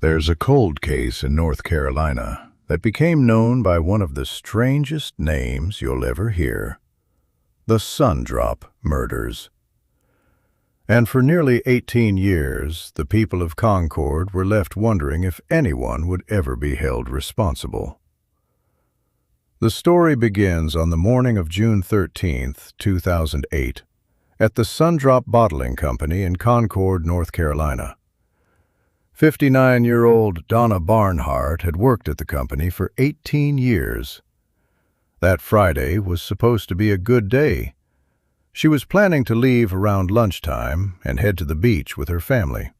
There's a cold case in North Carolina that became known by one of the strangest names you'll ever hear: the Sundrop Murders. And for nearly 18 years, the people of Concord were left wondering if anyone would ever be held responsible. The story begins on the morning of June 13, 2008, at the Sundrop Bottling Company in Concord, North Carolina. 59-year-old Donna Barnhardt had worked at the company for 18 years. That Friday was supposed to be a good day. She was planning to leave around lunchtime and head to the beach with her family.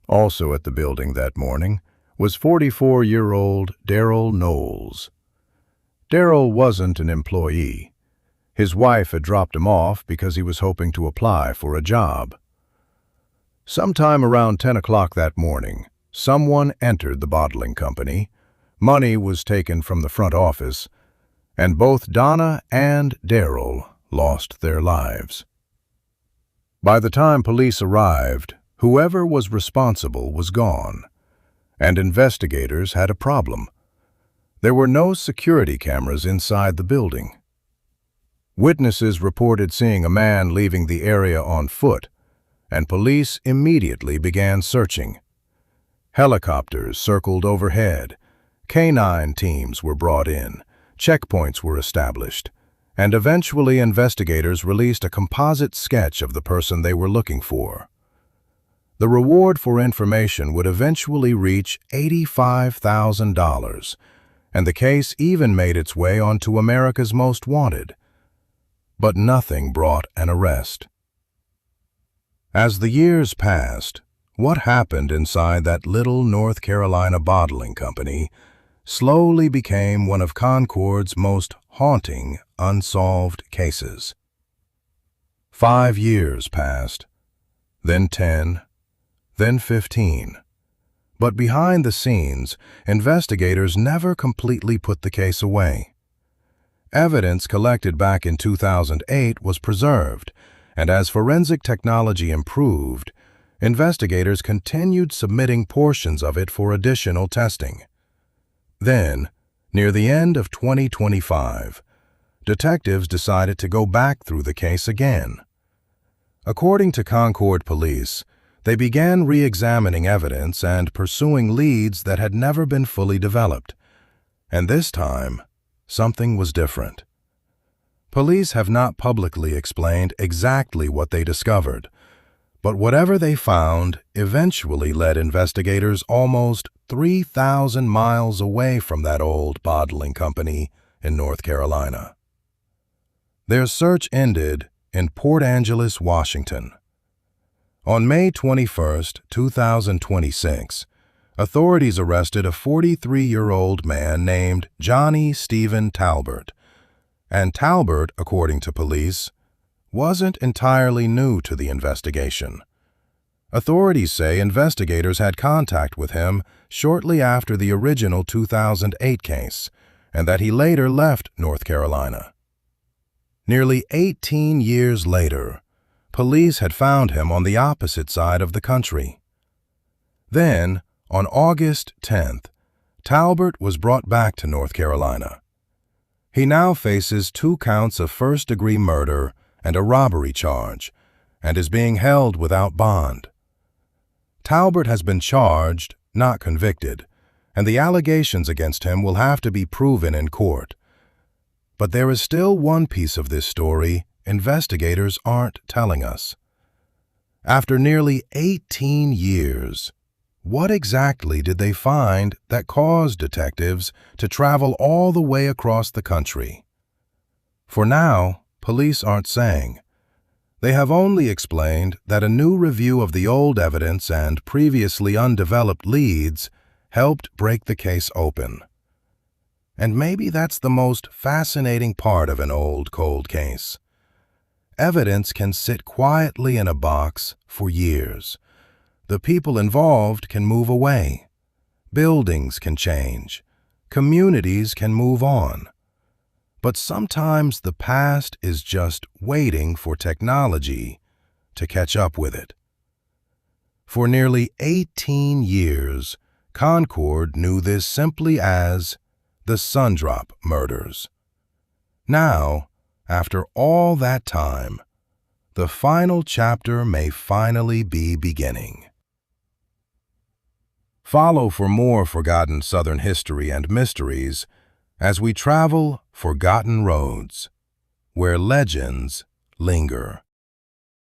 Also at the building that morning was 44-year-old Darrell Noles. Darrell wasn't an employee. His wife had dropped him off because he was hoping to apply for a job. Sometime around 10 o'clock that morning, someone entered the bottling company, money was taken from the front office, and both Donna and Darrell lost their lives. By the time police arrived, whoever was responsible was gone, and investigators had a problem. There were no security cameras inside the building. Witnesses reported seeing a man leaving the area on foot, and police immediately began searching. Helicopters circled overhead, canine teams were brought in, checkpoints were established, and eventually investigators released a composite sketch of the person they were looking for. The reward for information would eventually reach $85,000, and the case even made its way onto America's Most Wanted. But nothing brought an arrest. As the years passed, what happened inside that little North Carolina bottling company slowly became one of Concord's most haunting unsolved cases. 5 years passed, then 10, then 15. But behind the scenes, investigators never completely put the case away. Evidence collected back in 2008 was preserved, and as forensic technology improved, investigators continued submitting portions of it for additional testing. Then, near the end of 2025, detectives decided to go back through the case again. According to Concord police, they began re-examining evidence and pursuing leads that had never been fully developed. And this time, something was different. Police have not publicly explained exactly what they discovered, but whatever they found eventually led investigators almost 3,000 miles away from that old bottling company in North Carolina. Their search ended in Port Angeles, Washington. On May 21, 2026, authorities arrested a 43-year-old man named Johnny Stephen Talbert. And Talbert, according to police, wasn't entirely new to the investigation. Authorities say investigators had contact with him shortly after the original 2008 case, and that he later left North Carolina. Nearly 18 years later, police had found him on the opposite side of the country. Then, on August 10th, Talbert was brought back to North Carolina. He now faces 2 counts of first-degree murder and a robbery charge, and is being held without bond. Talbert has been charged, not convicted, and the allegations against him will have to be proven in court. But there is still one piece of this story investigators aren't telling us. After nearly 18 years, what exactly did they find that caused detectives to travel all the way across the country? For now, police aren't saying. They have only explained that a new review of the old evidence and previously undeveloped leads helped break the case open. And maybe that's the most fascinating part of an old cold case. Evidence can sit quietly in a box for years. The people involved can move away. Buildings can change. Communities can move on. But sometimes the past is just waiting for technology to catch up with it. For nearly 18 years, Concord knew this simply as the Sundrop murders. Now, after all that time, the final chapter may finally be beginning. Follow for more forgotten Southern history and mysteries as we travel forgotten roads, where legends linger.